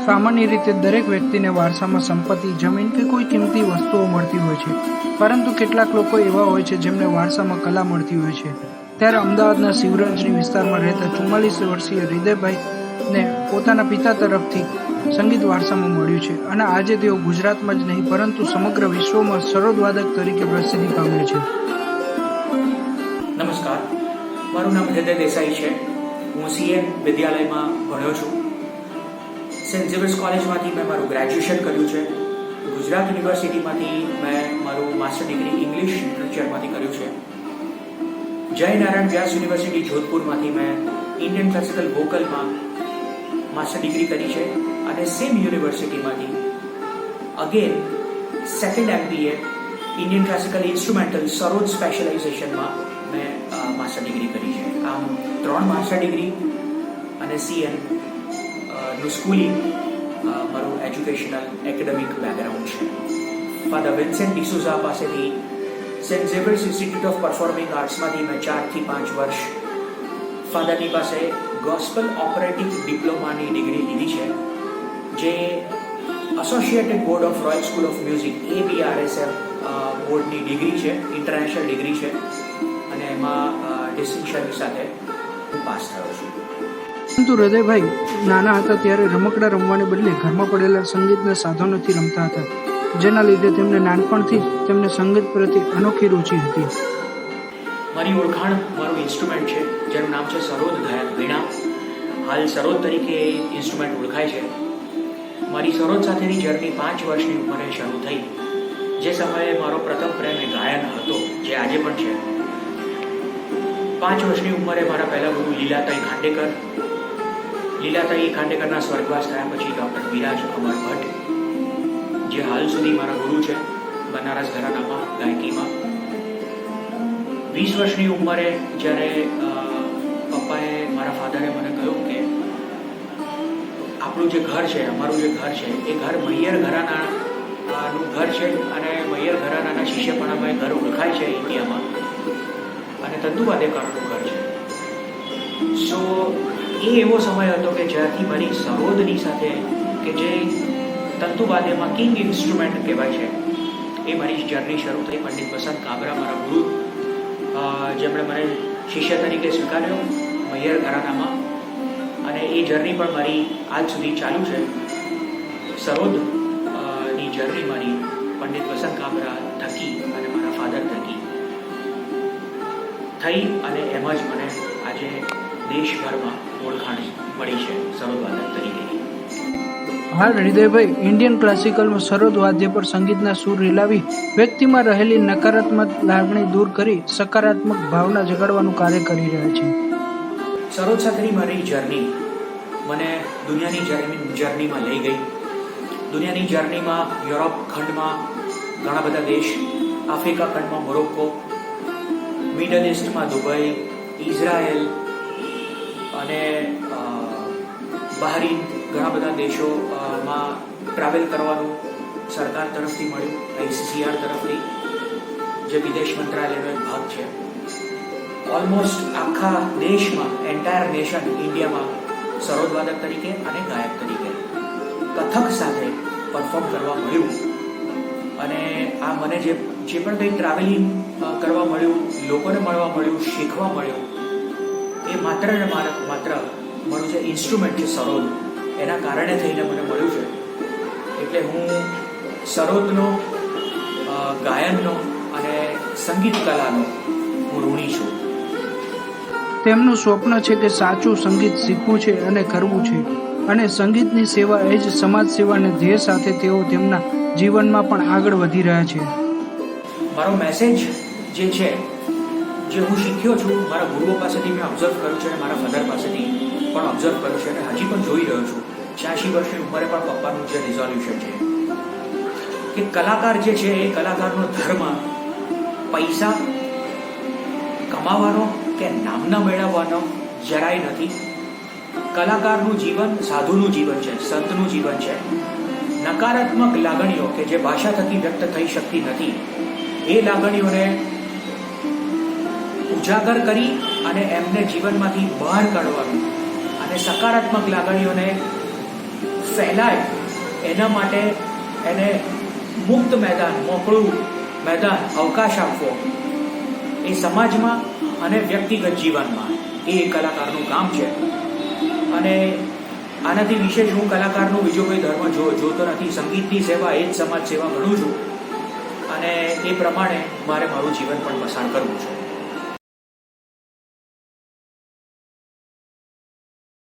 સામાન્ય રીતે દરેક વ્યક્તિને વારસામાં સંપત્તિ, જમીન કે કોઈ કિંમતી વસ્તુઓ મળતી હોય છે, પરંતુ કેટલાક લોકો એવા હોય છે જેમને વારસામાં કલા મળતી હોય છે. ત્યારે અમદાવાદના શિવરંજની વિસ્તારમાં રહેતા 44 વર્ષીય હૃદયભાઈને પોતાના પિતા તરફથી સંગીત વારસામાં મળ્યું છે અને આજે તેઓ ગુજરાતમાં જ નહીં પરંતુ સમગ્ર વિશ્વમાં સરોદવાદક તરીકે પ્રસિદ્ધિ પામ્યા છે. નમસ્કાર, મારું નામ હૃદય દેસાઈ છે. હું CN વિદ્યાલયમાં ભણ્યો છું. સેન્ટ ઝેવિયર્સ કોલેજમાંથી મેં મારું ગ્રેજ્યુએશન કર્યું છે. ગુજરાત યુનિવર્સિટીમાંથી મેં મારું માસ્ટર ડિગ્રી ઇંગ્લિશ લિટરેચરમાંથી કર્યું છે. જય નારાયણ વ્યાસ યુનિવર્સિટી જોધપુરમાંથી મેં ઇન્ડિયન ક્લાસિકલ વોકલમાં માસ્ટર ડિગ્રી કરી છે અને સેમ યુનિવર્સિટીમાંથી again second MBA Indian classical instrumental sarod સ્પેશિયલાઇઝેશનમાં મેં માસ્ટર ડિગ્રી કરી છે. આમ 3 માસ્ટર ડિગ્રી અને CN નું સ્કૂલિંગ મારું એજ્યુકેશનલ એકેડેમિક બેકગ્રાઉન્ડ છે. ફાધર વિન્સેન્ટ ડિસુઝા પાસેથી Saint Xavier's institute of performing આર્ટ્સમાંથી મેં 4 થી 5 વર્ષ ફાધરની પાસે ગોસ્પલ ઓપરેટિક ડિપ્લોમાની ડિગ્રી લીધી છે, જે associated board of royal school of music ABRSM બોર્ડની ડિગ્રી છે, ઇન્ટરનેશનલ ડિગ્રી છે અને એમાં ડિસ્ટિંક્શનની સાથે હું પાસ થયો છું. પરંતુ હૃદયભાઈ નાના હતા ત્યારે રમકડા રમવાને બદલે ઘરમાં પડેલા સંગીતના સાધનોથી રમતા હતા, જેના લીધે તેમને નાનપણથી જ તેમને સંગીત પ્રત્યે અનોખી રુચિ હતી. મારી ઓળખાણ મારું ઇન્સ્ટ્રુમેન્ટ છે, જેનું નામ છે સરોદ ગાયક વીણા. હાલ સરોદ તરીકે ઇન્સ્ટ્રુમેન્ટ ઓળખાય છે. મારી સરોદ સાથેની જર્ની 5 વર્ષની ઉંમરે શરૂ થઈ. જે સમયે મારો પ્રથમ પ્રેમ એ ગાયન હતો, જે આજે પણ છે. 5 વર્ષની ઉંમરે મારા પહેલા ગુરુ લીલાતાઈ ખાંડેકરના સ્વર્ગવાસ થયા પછી ડૉક્ટર વિરાજ અમર ભટ્ટ, જે હાલ સુધી મારા ગુરુ છે બનારસ ઘરાનામાં ગાયકીમાં. 20 વર્ષની ઉંમરે જ્યારે પપ્પાએ મારા ફાધરે મને કહ્યું કે આપણું જે ઘર છે, અમારું જે ઘર છે એ ઘર મૈયર ઘરાનાનું ઘર છે અને મૈયર ઘરાનાના શિષ્યપણામાં એ ઘર ઓળખાય છે ઇન્ડિયામાં અને તંતુવાદ્યકારોનું ઘર છે. સો એ એવો સમય હતો કે જ્યારથી મારી સરોદની સાથે કે જે તંતુવાદ્યમાં કિંગ ઇન્સ્ટ્રુમેન્ટ કહેવાય છે એ મારી જર્ની શરૂ થઈ. પંડિત વસંત કાબરા મારા ગુરુ, જેમણે મને શિષ્ય તરીકે સ્વીકાર્યો મૈયર ઘરાનામાં, અને એ જર્ની પણ મારી આજ સુધી ચાલુ છે. સરોદની જર્ની મારી પંડિત વસંત કાબરા થકી અને મારા ફાધર થકી થઈ અને એમાં જ મને આજે દેશભરમાં ઓળખાણ મળી છે સરોદવાદક તરીકેની. હાલ હૃદયભાઈ ઇન્ડિયન ક્લાસિકલમાં સરોદ વાદ્ય પર સંગીતના સૂર રીલાવી વ્યક્તિમાં રહેલી નકારાત્મક લાગણી દૂર કરી સકારાત્મક ભાવના જગાડવાનું કાર્ય કરી રહ્યા છે. સરોદ સાથેની મારી જર્ની મને દુનિયાની જર્નીમાં લઈ ગઈ. દુનિયાની જર્નીમાં યુરોપ ખંડમાં ઘણા બધા દેશ, આફ્રિકા ખંડમાં મોરોક્કો, મિડલ ઇસ્ટમાં દુબઈ, ઇઝરાયલ અને બહારીન ઘણા બધા દેશોમાં ટ્રાવેલ કરવાનું સરકાર તરફથી મળ્યું, ICCR તરફથી, જે વિદેશ મંત્રાલયનો એક ભાગ છે. ઓલમોસ્ટ આખા દેશમાં, એન્ટાયર નેશન ઇન્ડિયામાં સરોદવાદક તરીકે અને ગાયક તરીકે કથક સાથે પરફોર્મ કરવા મળ્યું. અને આ મને જે પણ કંઈ ટ્રાવેલિંગ કરવા મળ્યું, લોકોને મળવા મળ્યું, શીખવા મળ્યું, એ માત્ર ને માત્ર મારું જે ઇન્સ્ટ્રુમેન્ટ છે સરોદ, એના કારણે થઈને મને મળ્યું છે. એટલે હું સરોદનો, ગાયનનો અને સંગીત કલાનો હું ઋણી છું. તેમનું સ્વપ્ન છે કે સાચું સંગીત શીખવું છે અને કરવું છે, અને સંગીતની સેવા એ જ સમાજ સેવાને ધ્યેય સાથે તેઓ તેમના જીવનમાં પણ આગળ વધી રહ્યા છે. મારો મેસેજ જે છે, જે હું શીખ્યો છું મારા ગુરુઓ પાસેથી મેં ઓબ્ઝર્વ કર્યું છે અને મારા ફાધર પાસેથી પણ ઓબ્ઝર્વ કર્યું છે અને હજી પણ જોઈ રહ્યો છું. 86 વર્ષની ઉંમરે પણ પપ્પાનું જે રિઝોલ્યુશન છે કે કલાકાર જે છે એ કલાકારનો ધર્મ પૈસા કમાવાનો કે નામના મેળવવાનો જરાય નથી. કલાકારનું જીવન સાધુનું જીવન છે, સંતનું જીવન છે. નકારાત્મક લાગણીઓ કે જે ભાષા થકી વ્યક્ત થઈ શકતી નથી, એ લાગણીઓને ઉજાગર કરી અને એમને જીવનમાંથી બહાર કાઢવાનું અને સકારાત્મક લાગણીઓને ફેલાય એના માટે એને મુક્ત મેદાન, મોકળું મેદાન, અવકાશ આપવો એ સમાજમાં અને વ્યક્તિગત જીવનમાં એ કલાકારનું કામ છે. અને આનાથી વિશેષ હું કલાકારનું બીજો કોઈ ધર્મ જોતો નથી. સંગીતની સેવા એ જ સમાજ સેવા ગણું છું અને એ પ્રમાણે મારે મારું જીવન પણ પસાર કરવું છે.